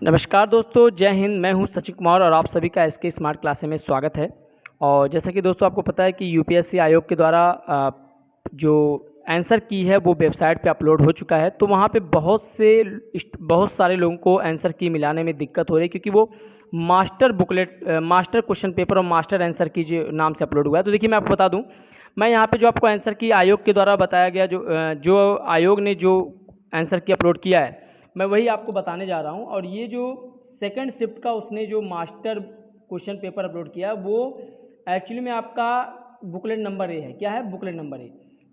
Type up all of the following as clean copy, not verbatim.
नमस्कार दोस्तों, जय हिंद। मैं हूं सचिन कुमार और आप सभी का एसके स्मार्ट क्लासेस में स्वागत है। और जैसा कि दोस्तों आपको पता है कि यूपीएससी आयोग के द्वारा जो आंसर की है वो वेबसाइट पे अपलोड हो चुका है। तो वहाँ पे बहुत सारे लोगों को आंसर की मिलाने में दिक्कत हो रही है, क्योंकि वो master booklet master question paper और मास्टर आंसर की जो नाम से अपलोड हुआ है। तो देखिए, मैं आपको बता दूँ, मैं यहाँ पर जो आपको आंसर की आयोग के द्वारा बताया गया, जो आयोग ने जो आंसर की अपलोड किया है, मैं वही आपको बताने जा रहा हूँ। और ये जो सेकंड शिफ्ट का उसने जो मास्टर क्वेश्चन पेपर अपलोड किया वो एक्चुअली में आपका बुकलेट नंबर ए है। क्या है? Booklet number A.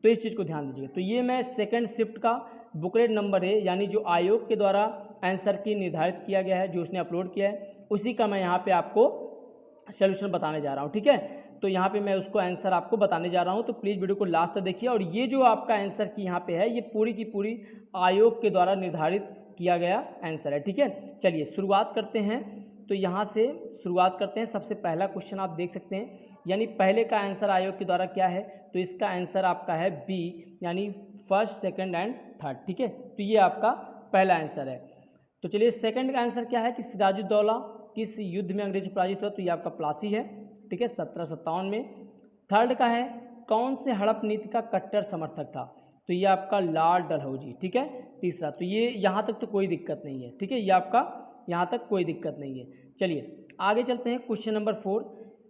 तो इस चीज़ को ध्यान दीजिएगा। तो ये मैं सेकंड शिफ्ट का बुकलेट नंबर ए, यानी जो आयोग के द्वारा आंसर की निर्धारित किया गया है, जो उसने अपलोड किया है, उसी का मैं यहाँ पे आपको सोल्यूशन बताने जा रहा हूँ। ठीक है, तो यहाँ पे मैं उसको आंसर आपको बताने जा रहा हूँ, तो प्लीज़ वीडियो को लास्ट तक देखिए। और ये जो आपका आंसर की यहाँ पे है, ये पूरी की पूरी आयोग के द्वारा निर्धारित किया गया आंसर है। ठीक है, चलिए शुरुआत करते हैं। तो यहाँ से शुरुआत करते हैं। सबसे पहला क्वेश्चन आप देख सकते हैं, यानी पहले का आंसर आयोग के द्वारा क्या है, तो इसका आंसर आपका है बी, यानी फर्स्ट, सेकंड एंड थर्ड। ठीक है, तो ये आपका पहला आंसर है। तो चलिए, सेकंड का आंसर क्या है कि सिराजुद्दौला किस युद्ध में अंग्रेज पराजित हुआ, तो ये आपका प्लासी है। ठीक है, 1757 में। थर्ड का है कौन से हड़प नीति का कट्टर समर्थक था, तो ये आपका लॉर्ड डलहौजी। ठीक है, तीसरा। तो ये यहाँ तक तो कोई दिक्कत नहीं है। ठीक है, ये आपका यहाँ तक कोई दिक्कत नहीं है। चलिए आगे चलते हैं। क्वेश्चन नंबर 4,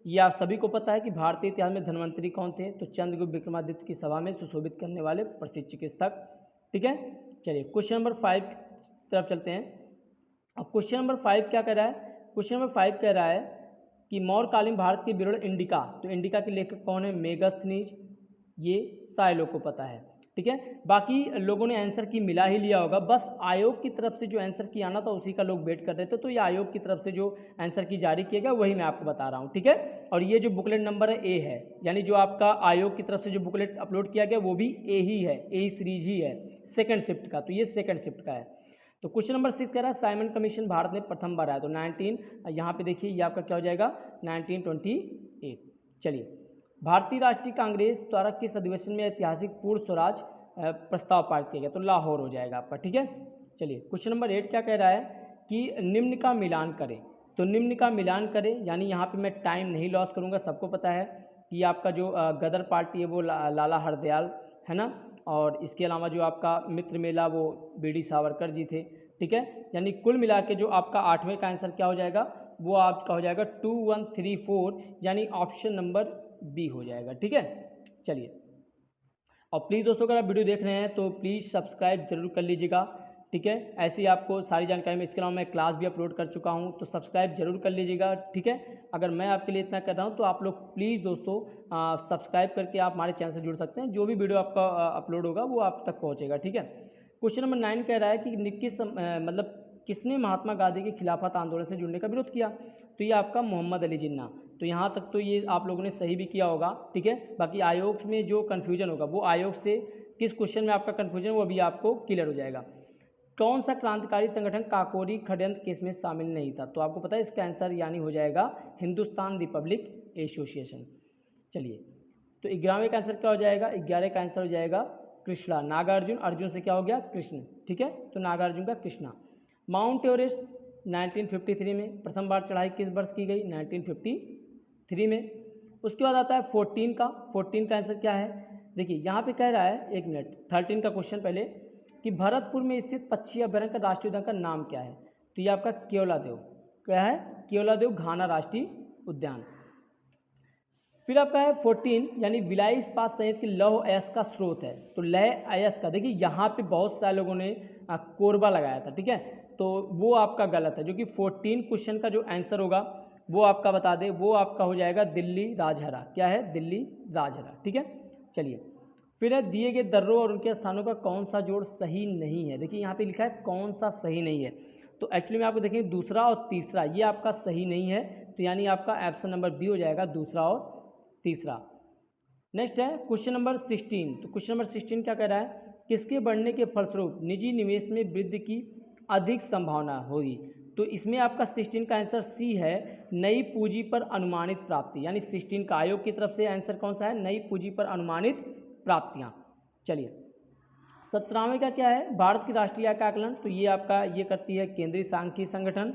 ये आप सभी को पता है कि भारतीय इतिहास में धनवंतरी कौन थे, तो चंद्रगुप्त विक्रमादित्य की सभा में सुशोभित करने वाले प्रसिद्ध चिकित्सक। ठीक है, चलिए क्वेश्चन नंबर 5 तरफ चलते हैं। अब क्वेश्चन नंबर 5 क्या कह रहा है? क्वेश्चन नंबर 5 कह रहा है कि मौर्यकालीन भारत के विवरण इंडिका, तो इंडिका के लेखक कौन है? मेगास्थनीज। ये सारे लोग को पता है। ठीक है, बाकी लोगों ने आंसर की मिला ही लिया होगा, बस आयोग की तरफ से जो आंसर की आना था उसी का लोग वेट कर रहे थे। तो ये आयोग की तरफ से जो आंसर की जारी किया गया वही मैं आपको बता रहा हूँ। ठीक है, और ये जो बुकलेट नंबर है ए है, यानी जो आपका आयोग की तरफ से जो बुकलेट अपलोड किया गया वो भी ए ही है, ए ही सीरीज ही है सेकंड शिफ्ट का। तो ये सेकंड शिफ्ट का है। तो क्वेश्चन नंबर 6 कह रहा है साइमन कमीशन भारत में प्रथम बार आया, तो 19, यहाँ पे देखिए ये आपका क्या हो जाएगा, 1928। चलिए, भारतीय राष्ट्रीय कांग्रेस द्वारा किस अधिवेशन में ऐतिहासिक पूर्ण स्वराज प्रस्ताव पारित किया गया, तो लाहौर हो जाएगा आपका। ठीक है, चलिए क्वेश्चन नंबर 8 क्या कह रहा है कि निम्न का मिलान करें, तो निम्न का मिलान करें, यानी यहाँ पे मैं टाइम नहीं लॉस करूँगा। सबको पता है कि आपका जो गदर पार्टी है वो लाला हरदयाल है ना, और इसके अलावा जो आपका मित्र मेला वो बीडी सावरकर जी थे। ठीक है, यानी कुल मिला के जो आपका 8वें का आंसर क्या हो जाएगा, वो आपका हो जाएगा 2134, यानी ऑप्शन नंबर बी हो जाएगा। ठीक है, चलिए, और प्लीज़ दोस्तों अगर आप वीडियो देख रहे हैं तो प्लीज़ सब्सक्राइब जरूर कर लीजिएगा। ठीक है, ऐसी आपको सारी जानकारी में, इसके अलावा मैं क्लास भी अपलोड कर चुका हूं, तो सब्सक्राइब जरूर कर लीजिएगा। ठीक है, अगर मैं आपके लिए इतना कर रहा हूं तो आप लोग प्लीज़ दोस्तों सब्सक्राइब करके आप हमारे चैनल से जुड़ सकते हैं। जो भी वीडियो आपका अपलोड होगा वो आप तक पहुँचेगा। ठीक है, क्वेश्चन नंबर 9 कह रहा है कि मतलब किसने महात्मा गांधी के खिलाफत आंदोलन से जुड़ने का विरोध किया, तो ये आपका मोहम्मद अली जिन्ना। तो यहाँ तक तो ये आप लोगों ने सही भी किया होगा। ठीक है, बाकी आयोग में जो कन्फ्यूजन होगा वो आयोग से किस क्वेश्चन में आपका कन्फ्यूजन वो अभी आपको क्लियर हो जाएगा। कौन सा क्रांतिकारी संगठन काकोरी षड्यंत्र केस में शामिल नहीं था, तो आपको पता है इसका आंसर यानी हो जाएगा हिंदुस्तान रिपब्लिक एसोसिएशन। चलिए, तो 11वें का आंसर क्या हो जाएगा? 11 का आंसर हो जाएगा कृष्णा। नागार्जुन, अर्जुन से क्या हो गया? कृष्ण। ठीक है, तो नागार्जुन का कृष्णा। माउंट एवरेस्ट 1953 में प्रथम बार चढ़ाई किस वर्ष की गई? 1953 में। उसके बाद आता है 14 का। 14 का आंसर क्या है? देखिए यहाँ पे कह रहा है, एक मिनट, 13 का क्वेश्चन पहले, कि भरतपुर में स्थित पक्षी अभ्यारण्य का राष्ट्रीय उद्यान का नाम क्या है, तो ये आपका केवलादेव। क्या है? केवलादेव घाना राष्ट्रीय उद्यान। फिर आपका है 14, यानी विलाई इस्पात संयंत्र की लौह अयस्क का स्रोत है, तो लौह अयस्क का, देखिए यहाँ पे बहुत सारे लोगों ने कोरबा लगाया था। ठीक है, तो वो आपका गलत है, जो कि 14 क्वेश्चन का जो आंसर होगा वो आपका बता दे, वो आपका हो जाएगा दिल्ली राजहरा। क्या है? दिल्ली राजहरा। ठीक है, चलिए, फिर है दिए गए दर्रों और उनके स्थानों का कौन सा जोड़ सही नहीं है। देखिए यहाँ पे लिखा है कौन सा सही नहीं है, तो एक्चुअली में आपको देखेंगे दूसरा और तीसरा ये आपका सही नहीं है, तो यानी आपका ऑप्शन नंबर बी हो जाएगा, दूसरा और तीसरा। नेक्स्ट है क्वेश्चन नंबर 16। तो क्वेश्चन नंबर 16 क्या कह रहा है? किसके बढ़ने के फलस्वरूप निजी निवेश में वृद्धि की अधिक संभावना होगी, तो इसमें आपका 16 का आंसर सी है, नई पूंजी पर अनुमानित प्राप्ति। यानी 16 का आयोग की तरफ से आंसर कौन सा है? नई पूंजी पर अनुमानित प्राप्तियां। चलिए 17वें का क्या है, भारत की राष्ट्रीय आय का आकलन, तो ये आपका ये करती है केंद्रीय सांख्यिकी संगठन।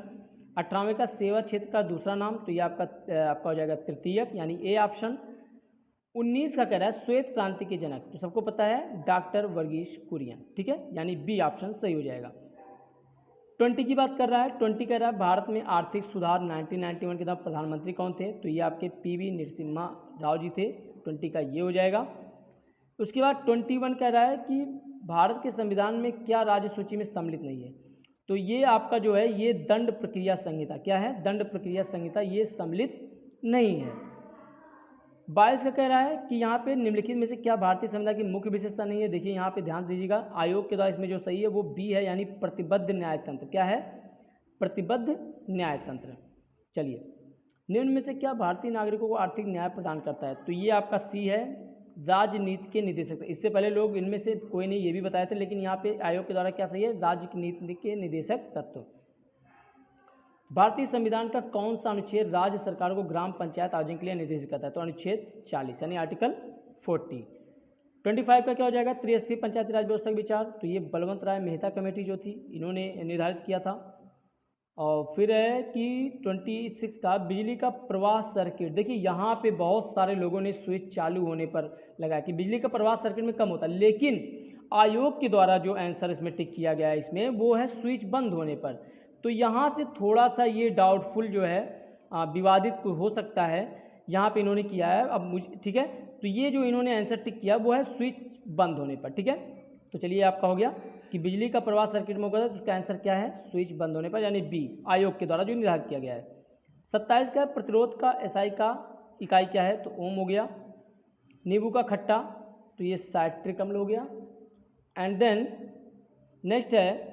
18वें का सेवा क्षेत्र का दूसरा नाम, तो ये आपका हो जाएगा तृतीयक यानी ए ऑप्शन। 19 का कह रहा है श्वेत क्रांति के जनक, तो सबको पता है डॉक्टर वर्गीस कुरियन, ठीक है, यानी बी ऑप्शन सही हो जाएगा। 20 की बात कर रहा है, 20 कह रहा है भारत में आर्थिक सुधार 1991 के दौरान प्रधानमंत्री कौन थे, तो ये आपके पीवी नरसिम्हा राव जी थे, 20 का ये हो जाएगा। उसके बाद 21 कह रहा है कि भारत के संविधान में क्या राज्य सूची में सम्मिलित नहीं है, तो ये आपका जो है ये दंड प्रक्रिया संहिता, क्या है, दंड प्रक्रिया संहिता, ये सम्मिलित नहीं है। 22 का कह रहा है कि यहाँ पे निम्नलिखित में से क्या भारतीय संविधान की मुख्य विशेषता नहीं है। देखिए यहाँ पे ध्यान दीजिएगा, आयोग के द्वारा इसमें जो सही है वो बी है, यानी प्रतिबद्ध न्यायतंत्र, क्या है, प्रतिबद्ध न्यायतंत्र। चलिए, निम्न में से क्या भारतीय नागरिकों को आर्थिक न्याय प्रदान करता है, तो ये आपका सी है, राजनीति के निदेशक। इससे पहले लोग इनमें से कोई नहीं ये भी बताए थे, लेकिन यहाँ पे आयोग के द्वारा क्या सही है, राजनीति के निदेशक तत्व। भारतीय संविधान का कौन सा अनुच्छेद राज्य सरकार को ग्राम पंचायत आयोजन के लिए निर्देशित करता है, तो अनुच्छेद 40 यानी आर्टिकल 40। 25 का क्या हो जाएगा, त्रिस्तरीय पंचायती राज व्यवस्था का विचार, तो ये बलवंत राय मेहता कमेटी जो थी इन्होंने निर्धारित किया था। और फिर है कि 26 का बिजली का प्रवाह सर्किट, देखिए यहाँ पे बहुत सारे लोगों ने स्विच चालू होने पर लगाया कि बिजली का प्रवाह सर्किट में कम होता है, लेकिन आयोग के द्वारा जो आंसर इसमें टिक किया गया है इसमें वो है स्विच बंद होने पर। तो यहाँ से थोड़ा सा ये डाउटफुल जो है, विवादित हो सकता है, यहाँ पे इन्होंने किया है। अब मुझे ठीक है, तो ये जो इन्होंने आंसर टिक किया वो है स्विच बंद होने पर, ठीक है। तो चलिए आपका हो गया कि बिजली का प्रवाह सर्किट में होगा, तो उसका आंसर क्या है, स्विच बंद होने पर, यानी बी, आयोग के द्वारा जो निर्धारित किया गया है। 27 का प्रतिरोध का एसआई का इकाई क्या है, तो ओम हो गया। नींबू का खट्टा, तो ये साइट्रिक अम्ल हो गया। एंड देन नेक्स्ट है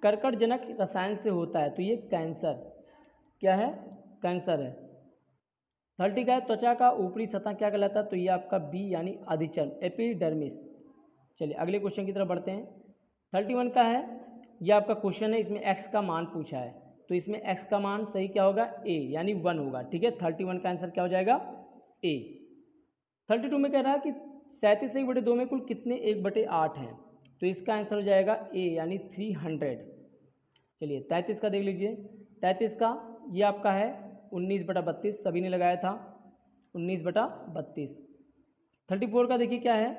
कर्कटजनक रसायन से होता है, तो ये कैंसर, क्या है, कैंसर है। 30 का है त्वचा का ऊपरी सतह क्या कहलाता है, तो ये आपका बी यानी अधिचल, एपिडर्मिस। चलिए अगले क्वेश्चन की तरफ बढ़ते हैं। 31 का है, ये आपका क्वेश्चन है, इसमें एक्स का मान पूछा है, तो इसमें एक्स का मान सही क्या होगा, ए यानी 1 होगा, ठीक है। 31 का आंसर क्या हो जाएगा, ए। 32 में कह रहा है कि 37/2 में कुल कितने 1/8 हैं, तो इसका आंसर हो जाएगा ए यानी 300। चलिए 33 का देख लीजिए, 33 का ये आपका है 19/32, सभी ने लगाया था 19/32। 34 का देखिए क्या है,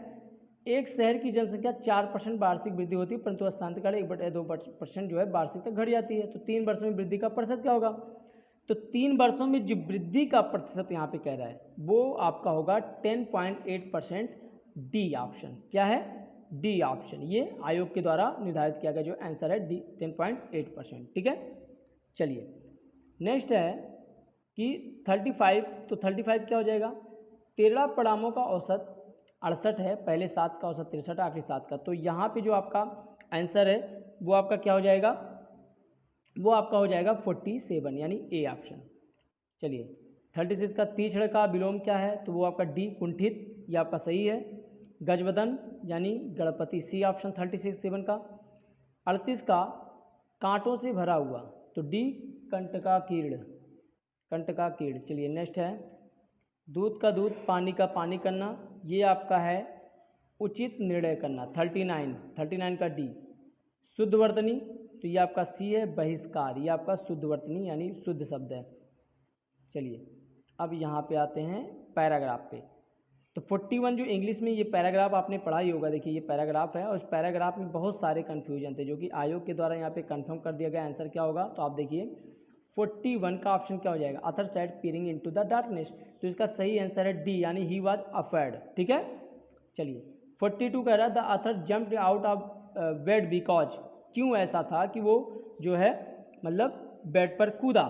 एक शहर की जनसंख्या 4% वार्षिक वृद्धि होती है, परंतु स्थानांतरण 1/2% जो है वार्षिक तक घट जाती है, तो 3 वर्षों में वृद्धि का प्रतिशत क्या होगा, तो 3 वर्षों में जो वृद्धि का प्रतिशत यहाँ पे कह रहा है वो आपका होगा 10.8%, डी ऑप्शन, क्या है, डी ऑप्शन, ये आयोग के द्वारा निर्धारित किया गया जो आंसर है डी 10.8%, ठीक है। चलिए नेक्स्ट है कि 35, तो 35 क्या हो जाएगा, 13 परिणामों का औसत 68 है, पहले 7 का औसत 63, आखिरी 7 का, तो यहाँ पे जो आपका आंसर है वो आपका क्या हो जाएगा, वो आपका हो जाएगा 47 यानी ए ऑप्शन। चलिए 36 का तीक्ष्ण का विलोम क्या है, तो वो आपका डी कुंठित, ये आपका सही है। गजवदन यानी गणपति, सी ऑप्शन 36/7 का। 38 का कांटों से भरा हुआ, तो डी कंटकाकीर्ण, कंटकाकीर्ण। चलिए नेक्स्ट है दूध का दूध पानी का पानी करना, ये आपका है उचित निर्णय करना, 39 का डी। शुद्धवर्तनी, तो ये आपका सी है बहिष्कार, ये आपका शुद्धवर्तनी यानी शुद्ध शब्द है। चलिए अब यहाँ पे आते हैं पैराग्राफ पे, तो 41 जो इंग्लिश में ये पैराग्राफ आपने पढ़ा ही होगा, देखिए ये पैराग्राफ है और इस पैराग्राफ में बहुत सारे कन्फ्यूजन थे जो कि आयोग के द्वारा यहाँ पे कंफर्म कर दिया गया। आंसर क्या होगा, तो आप देखिए 41 का ऑप्शन क्या हो जाएगा, other said peering into the darkness, तो इसका सही आंसर है डी यानी ही वाज अफेयर्ड, ठीक है। चलिए 42 कह रहा है the Athar jumped out of bed because, क्यों ऐसा था कि वो जो है मतलब बेड पर कूदा,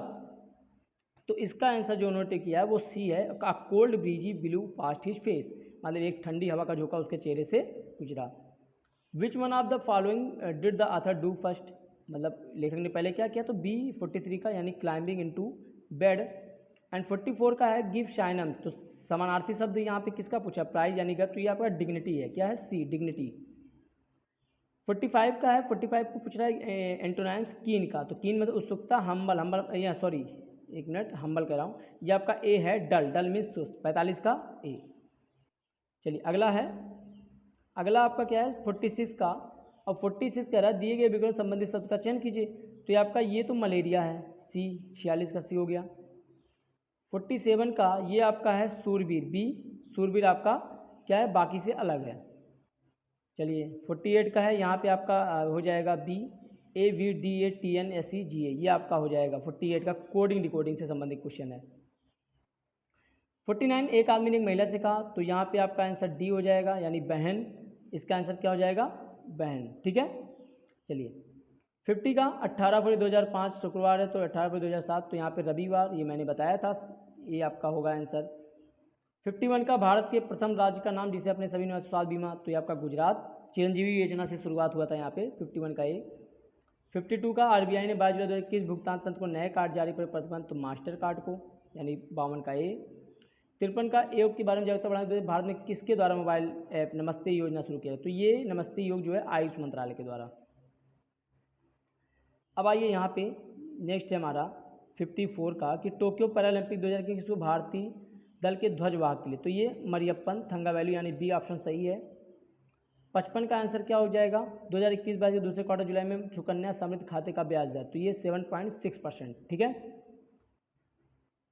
तो इसका आंसर जो उन्होंने किया है वो सी है, a cold breezy blue past his face, मतलब एक ठंडी हवा का झोंका उसके चेहरे से गुजरा। Which one of the following did the author do first, मतलब लेखक ने पहले क्या किया, तो बी 43 का यानी क्लाइंबिंग इनटू बेड। एंड 44 का है गिव शाइनम, तो समानार्थी शब्द यहाँ पे किसका पूछा, प्राइज यानी गर्व, तो ये आपका डिग्निटी है, क्या है, सी डिग्निटी। 45 का है, 45 को पूछ रहा है एंटोनाइम्स कीन का, तो कीन मतलब उत्सुकता, हम्बल, हम्बल या सॉरी एक मिनट हम्बल कह रहा हूँ, ये आपका ए है डल, डल मीन्स सुस्त, 45 का ए। चलिए अगला है अगला आपका क्या है 46 का, और 46 कह रहा है दिए गए विवरण संबंधित शब्द का चयन कीजिए। तो ये आपका ये तो मलेरिया है, सी, 46 का सी हो गया। 47 का ये आपका है सूरवीर, बी, सूरवीर आपका क्या है बाकी से अलग है। चलिए 48 का है, यहाँ पे आपका हो जाएगा B, A V D A T N S E G A, ये आपका हो जाएगा 48 का कोडिंग डिकोडिंग से संबंधित क्वेश्चन है। 49 एक आदमी ने एक महिला से कहा, तो यहाँ पे आपका आंसर डी हो जाएगा यानी बहन, इसका आंसर क्या हो जाएगा बहन, ठीक है। चलिए 50 का 18 फरवरी 2005 शुक्रवार है, तो 18 फरवरी 2007, तो यहाँ पे रविवार, ये मैंने बताया था, ये आपका होगा आंसर। 51 का भारत के प्रथम राज्य का नाम जिसे अपने सभी निवासी स्वास्थ्य बीमा, तो ये आपका गुजरात, चिरंजीवी योजना से शुरुआत हुआ था यहाँ पे 51 का ये। 52 का आरबीआई ने 22 जुलाई 2021 भुगतान तंत्र को नए कार्ड जारी पर प्रतिबंध, तो मास्टर कार्ड को, यानी 52 का ये। 53 का योग के बारे में जागरूकता बढ़ाने भारत में किसके द्वारा मोबाइल ऐप नमस्ते योजना शुरू किया, तो ये नमस्ते योग जो है आयुष मंत्रालय के द्वारा। अब आइए यहाँ पे नेक्स्ट है हमारा 54 का कि टोक्यो पैरालंपिक 2021 किसको भारतीय दल के ध्वजवाहक के लिए, तो ये मरियप्पन थंगावेलु यानी बी ऑप्शन सही है। 55 का आंसर क्या हो जाएगा 2021-22 के दूसरे क्वार्टर जुलाई में सुकन्या समृद्धि खाते का ब्याज दर, तो ये 7.6%, ठीक है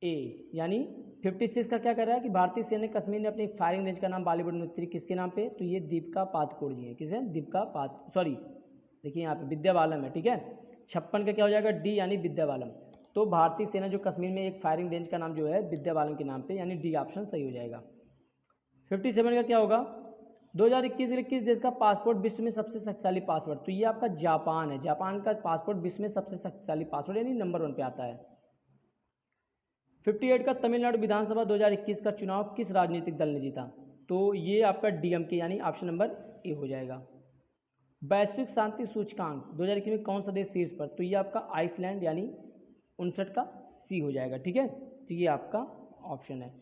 ए। यानी 56 का क्या कर रहा है कि भारतीय सेना ने कश्मीर में अपनी फायरिंग रेंज का नाम बॉलीवुड नृत्य किसके नाम पे, तो ये दीपिका पादुकोण जी है, किसे दीपिका देखिए यहाँ पे विद्या बालन है, ठीक है। 56 का क्या हो जाएगा डी यानी विद्या बालन, तो भारतीय सेना जो कश्मीर में एक फायरिंग रेंज का नाम जो है विद्या बालन के नाम पे, यानी डी ऑप्शन सही हो जाएगा। 57 का क्या होगा 2021 के लिए किस देश का पासपोर्ट विश्व में सबसे शक्तिशाली पासपोर्ट, तो ये आपका जापान है, जापान का पासपोर्ट विश्व में सबसे शक्तिशाली पासपोर्ट यानी नंबर 1 पे आता है। 58 का तमिलनाडु विधानसभा 2021 का चुनाव किस राजनीतिक दल ने जीता, तो ये आपका डीएमके यानी ऑप्शन नंबर ए हो जाएगा। वैश्विक शांति सूचकांक 2021 में कौन सा देश शीर्ष पर, तो ये आपका आइसलैंड यानी 59 का सी हो जाएगा, ठीक है, तो ये आपका ऑप्शन है।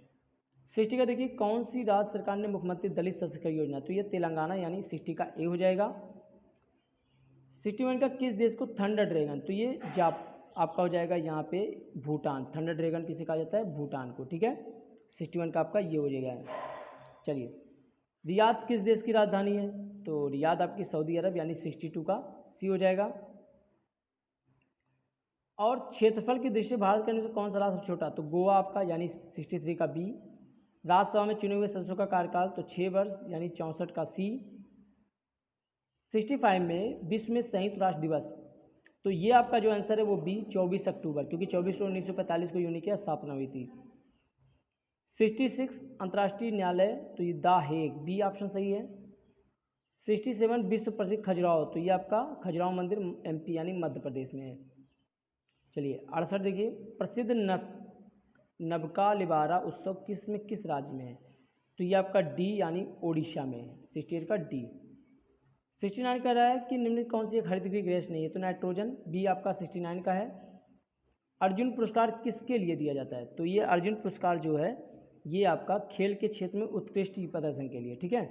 60 का देखिए कौन सी राज्य सरकार ने मुख्यमंत्री दलित सशक्तिकरण योजना, तो ये तेलंगाना यानी 60 का ए हो जाएगा। 61 का किस देश को थंडर ड्रैगन, तो ये आपका हो जाएगा यहाँ पे भूटान, थंडर ड्रैगन किसे कहा जाता है भूटान को, ठीक है। 61 का आपका ये हो जाएगा। चलिए रियाद किस देश की राजधानी है, तो रियाद आपकी सऊदी अरब यानी 62 का सी हो जाएगा। और क्षेत्रफल की दृष्टि से भारत के अंदर कौन सा राज्य सबसे छोटा, तो गोवा आपका यानी 63 का बी। राज्यसभा में चुने हुए सदस्यों का कार्यकाल, तो 6 वर्ष यानी 64 का सी। 65 में विश्व में संयुक्त राष्ट्र दिवस, तो ये आपका जो आंसर है वो बी 24 अक्टूबर, क्योंकि 24 अक्टूबर 1945 को यूएन की स्थापना हुई थी। 66 अंतर्राष्ट्रीय न्यायालय, तो ये द हेग, बी ऑप्शन सही है। 67 विश्व प्रसिद्ध खजुराहो, तो ये आपका खजुराहो मंदिर एमपी यानी मध्य प्रदेश में है। चलिए 68 देखिए प्रसिद्ध नबका लिबारा उत्सव किस राज्य में है, तो ये आपका डी यानी ओडिशा में है, 68 का डी। 69 कह रहा है कि निम्नलिखित कौन सी एक हरितगृह गैस नहीं है, तो नाइट्रोजन, बी आपका 69 का है। अर्जुन पुरस्कार किसके लिए दिया जाता है, तो ये अर्जुन पुरस्कार जो है ये आपका खेल के क्षेत्र में उत्कृष्ट प्रदर्शन के लिए, ठीक है।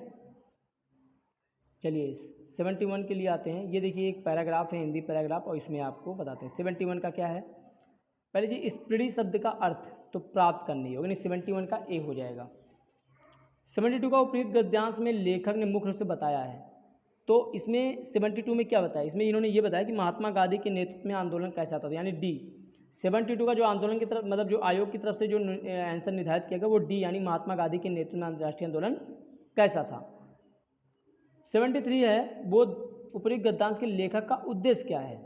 चलिए 71 के लिए आते हैं। ये देखिए एक पैराग्राफ है, हिंदी पैराग्राफ, और इसमें आपको बताते हैं 71 का क्या है। पहले जी स्प्रीडी शब्द का अर्थ तो प्राप्त करनी होगी, 71 का ए हो जाएगा। 72 का उपयुक्त गद्यांश में लेखक ने मुख्य रूप से बताया है, तो इसमें 72 में क्या बताया, इसमें इन्होंने ये बताया कि महात्मा गांधी के नेतृत्व में आंदोलन कैसा था, यानी डी। 72 का जो आंदोलन की तरफ मतलब जो आयोग की तरफ से जो आंसर निर्धारित किया गया वो डी यानी महात्मा गांधी के नेतृत्व में राष्ट्रीय आंदोलन कैसा था। 73 है वो उपयुक्त गद्यांश के लेखक का उद्देश्य क्या है,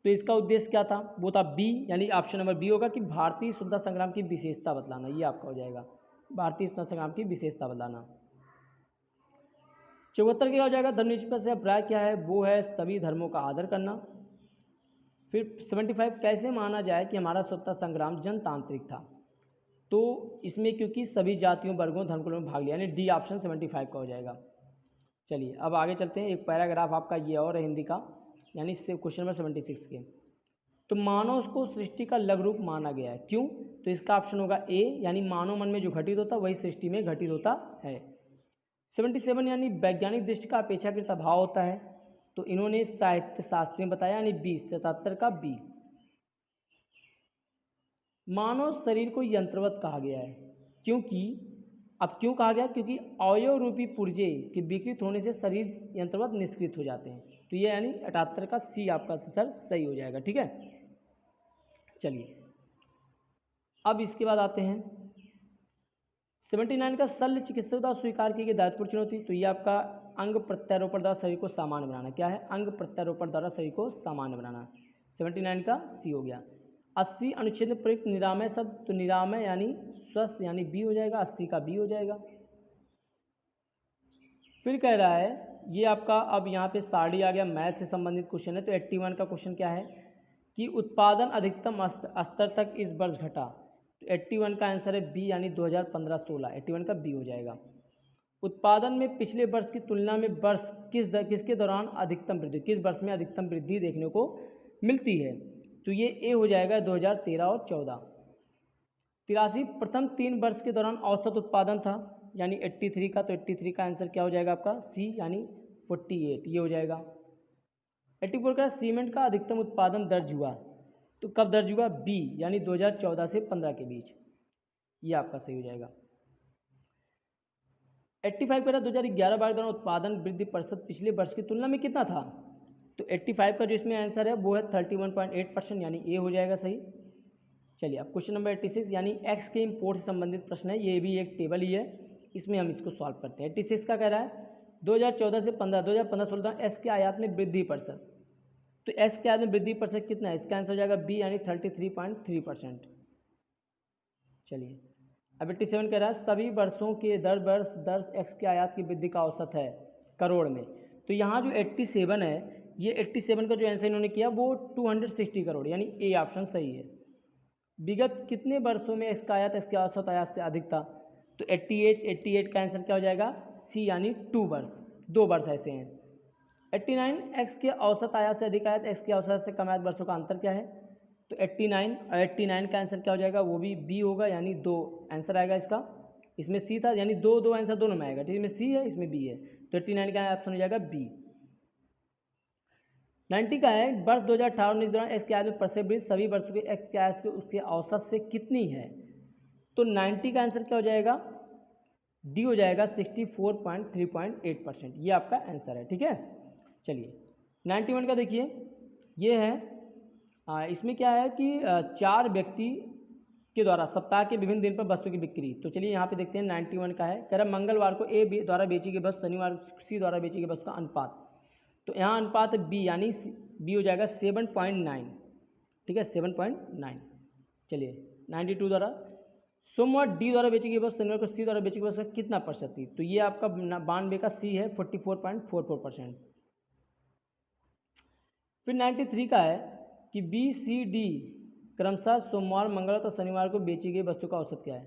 तो इसका उद्देश्य क्या था, वो था बी यानी ऑप्शन नंबर बी होगा कि भारतीय स्वतंत्रता संग्राम की विशेषता बतलाना, ये आपका हो जाएगा भारतीय स्वतंत्रता संग्राम की विशेषता बतलाना। 74 क्या हो जाएगा धर्मनिरपेक्ष अभिप्राय क्या है, वो है सभी धर्मों का आदर करना। फिर 75 कैसे माना जाए कि हमारा स्वतंत्रता संग्राम जनतांत्रिक था, तो इसमें क्योंकि सभी जातियों वर्गों धर्मकुलों में भाग लिया, यानी डी ऑप्शन 75 का हो जाएगा। चलिए अब आगे चलते हैं, एक पैराग्राफ आपका ये और है हिंदी का, यानी क्वेश्चन नंबर 76 के। तो मानव को सृष्टि का लघु रूप माना गया है, क्यों, तो इसका ऑप्शन होगा ए यानी मानव मन में जो घटित होता वही सृष्टि में घटित होता है। 77 यानी वैज्ञानिक दृष्टि का अपेक्षाकृत अभाव होता है, तो इन्होंने साहित्य शास्त्र में बताया यानी 77 का बी। मानव शरीर को यंत्रवत कहा गया है, क्योंकि अब क्यों कहा गया? क्योंकि अवयव रूपी पुर्जे के विकृत होने से शरीर यंत्रवत निष्क्रिय हो जाते हैं। तो ये यानी 78 का सी आपका सर सही हो जाएगा। ठीक है, चलिए अब इसके बाद आते हैं 79 का शल्य चिकित्सक द्वारा स्वीकार की गई दायित्वपूर्ण चुनौती। तो ये आपका अंग प्रत्यारोपण द्वारा शरीर को सामान्य बनाना। क्या है? अंग प्रत्यारोपण द्वारा शरीर को सामान्य बनाना। 79 का सी हो गया। 80 अनुच्छेद में प्रयुक्त निरामय शब्द। तो निरामय यानी स्वस्थ यानी बी हो जाएगा, 80 का बी हो जाएगा। फिर कह रहा है ये आपका, अब यहाँ पे साड़ी आ गया, मैथ से संबंधित क्वेश्चन है। तो 81 का क्वेश्चन क्या है कि उत्पादन अधिकतम स्तर तक इस वर्ष घटा। तो 81 का आंसर है बी यानी 2015-16। 81 का बी हो जाएगा। उत्पादन में पिछले वर्ष की तुलना में वर्ष किसके दौरान अधिकतम वृद्धि, किस वर्ष में अधिकतम वृद्धि देखने को मिलती है? तो ये ए हो जाएगा 2013 और 14। 83 प्रथम 3 वर्ष के दौरान औसत उत्पादन था यानी 83 का। तो 83 का आंसर क्या हो जाएगा आपका? सी यानी 48, ये हो जाएगा। 84 का सीमेंट का अधिकतम उत्पादन दर्ज हुआ। तो कब दर्ज हुआ? बी यानी 2014 से 15 के बीच, ये आपका सही हो जाएगा। 85 का 2011-12 के दौरान उत्पादन वृद्धि प्रतिशत पिछले वर्ष की तुलना में कितना था? तो 85 का जो इसमें आंसर है वो है 31.8% यानी ए हो जाएगा सही। चलिए अब क्वेश्चन नंबर 86 यानी एक्स के इम्पोर्ट से संबंधित प्रश्न है। ये भी एक टेबल ही है, इसमें हम इसको सॉल्व करते हैं। 86 का कह रहा है 2014 से 15, 2015-16 एक्स के आयात में वृद्धि प्रतिशत। तो एक्स के आयात में वृद्धि प्रतिशत कितना है? इसका आंसर हो जाएगा बी यानी 33.3%। चलिए अब 87 कह रहा है सभी वर्षों के दर एक्स के आयात की वृद्धि का औसत है करोड़ में। तो यहाँ जो 87 है, ये 87 का जो आंसर इन्होंने किया वो 260 करोड़ यानी ए ऑप्शन सही है। विगत कितने वर्षों में एक्स का आयात एक्स के औसत आयात से अधिक था? तो 88 का आंसर क्या हो जाएगा? सी यानी 2 वर्ष, 2 वर्ष ऐसे हैं। 89 एक्स के औसत आयात से अधिक आयात एक्स के औसत से कम आयात वर्षों का अंतर क्या है? तो 89 का आंसर क्या हो जाएगा? वो भी बी होगा यानी 2 आंसर आएगा इसका। इसमें सी था यानी 2 आंसर दोनों में आएगा। ठीक है, इसमें सी है इसमें बी है, तो 89 का ऑप्शन हो जाएगा बी। 90 का है वर्ष 2018-19 दौरान एक्स के आयात में प्रतिशत वृद्धि सभी वर्षों के एक्स के आयात के उसके औसत से कितनी है? तो 90 का आंसर क्या हो जाएगा? डी हो जाएगा 64.3.8%, ये आपका आंसर है। ठीक है, चलिए 91 का देखिए, ये है इसमें क्या है कि 4 व्यक्ति के द्वारा सप्ताह के विभिन्न दिन पर वस्तु की बिक्री। तो चलिए यहाँ पे देखते हैं 91 का है, कह रहा मंगलवार को ए द्वारा बेची गई वस्तु शनिवार सी द्वारा बेची गई वस्तु का अनुपात। तो यहाँ अनुपात बी यानी बी हो जाएगा 7.9। ठीक है, 7.9। चलिए 92 द्वारा सोमवार डी द्वारा बेची गई वस्तु शनिवार को सी द्वारा बेची गई वस्तु का कितना प्रतिशत थी? तो ये आपका 92 का सी है 44.44%। फिर 93 का है कि बी सी डी क्रमशः सोमवार मंगलवार तथा शनिवार को बेची गई वस्तु का औसत क्या है?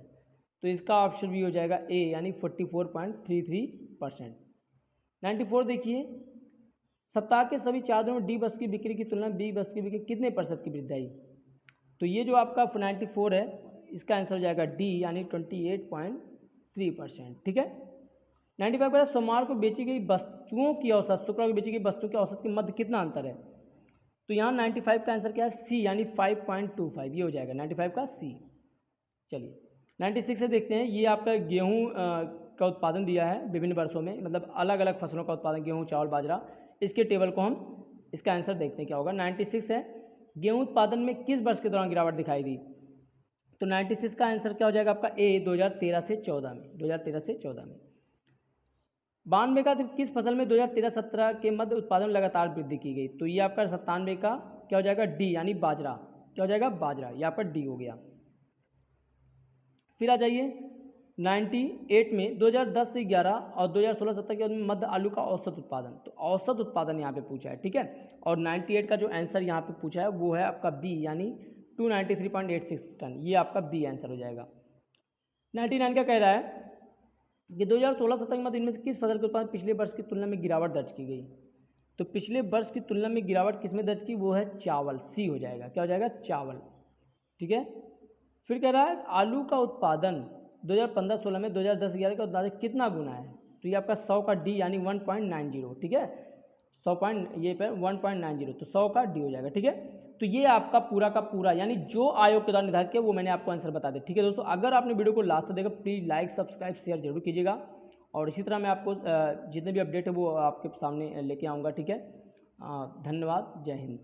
तो इसका ऑप्शन भी हो जाएगा ए यानी 44.33%। 94 देखिए, सप्ताह के सभी 4 दिनों में डी वस्तु की बिक्री की तुलना में बी वस्तु की बिक्री कितने प्रतिशत की वृद्धि आई? तो ये जो आपका 94 है इसका आंसर हो जाएगा डी यानी 28.3%। ठीक है, 95 पर सोमवार को बेची गई वस्तुओं की औसत शुक्रवार को बेची गई वस्तु के औसत के मध्य कितना अंतर है? तो यहाँ 95 का आंसर क्या है? सी यानी 5.25, ये हो जाएगा 95 का सी। चलिए 96 से देखते हैं, ये आपका गेहूँ का उत्पादन दिया है विभिन्न वर्षों में, मतलब अलग अलग फसलों का उत्पादन, गेहूँ चावल बाजरा। इसके टेबल को हम इसका आंसर देखते हैं क्या होगा। 96 है गेहूँ उत्पादन में किस वर्ष के दौरान गिरावट दिखाई दी? तो 96 का आंसर क्या हो जाएगा आपका ए 2013 से 14 में, 2013 से 14 में। 92 का किस फसल में 2013-17 के मध्य उत्पादन लगातार वृद्धि की गई? तो ये आपका 97 का क्या हो जाएगा? डी यानी बाजरा, क्या हो जाएगा? बाजरा, ये आपका डी हो गया। फिर आ जाइए 98 में 2010 से 11 और 2016-17 के मध्य आलू का औसत उत्पादन। तो औसत उत्पादन यहाँ पे पूछा है। ठीक है, और 98 का जो आंसर यहाँ पे पूछा है वो है आपका बी यानी 293.86 टन, ये आपका बी आंसर हो जाएगा। 99 का कह रहा है कि 2016-17 के मध्य इनमें से किस फसल के उत्पादन पिछले वर्ष की तुलना में गिरावट दर्ज की गई? तो पिछले वर्ष की तुलना में गिरावट किसमें दर्ज की? वो है चावल, सी हो जाएगा, क्या हो जाएगा? चावल। ठीक है, फिर कह रहा है आलू का उत्पादन 2015-16 में 2010-11 के उत्पादन कितना गुना है? तो ये आपका 100 का डी यानी 1.90। ठीक है, 100 पॉइंट ये पे 1.90, तो 100 का डी हो जाएगा। ठीक है, तो ये आपका पूरा का पूरा यानी जो आयोग के द्वारा निर्धारित किया वो मैंने आपको आंसर बता दिया। ठीक है दोस्तों, अगर आपने वीडियो को लास्ट तक देखा प्लीज़ लाइक सब्सक्राइब शेयर जरूर कीजिएगा, और इसी तरह मैं आपको जितने भी अपडेट है वो आपके सामने लेके आऊँगा। ठीक है, धन्यवाद, जय हिंद।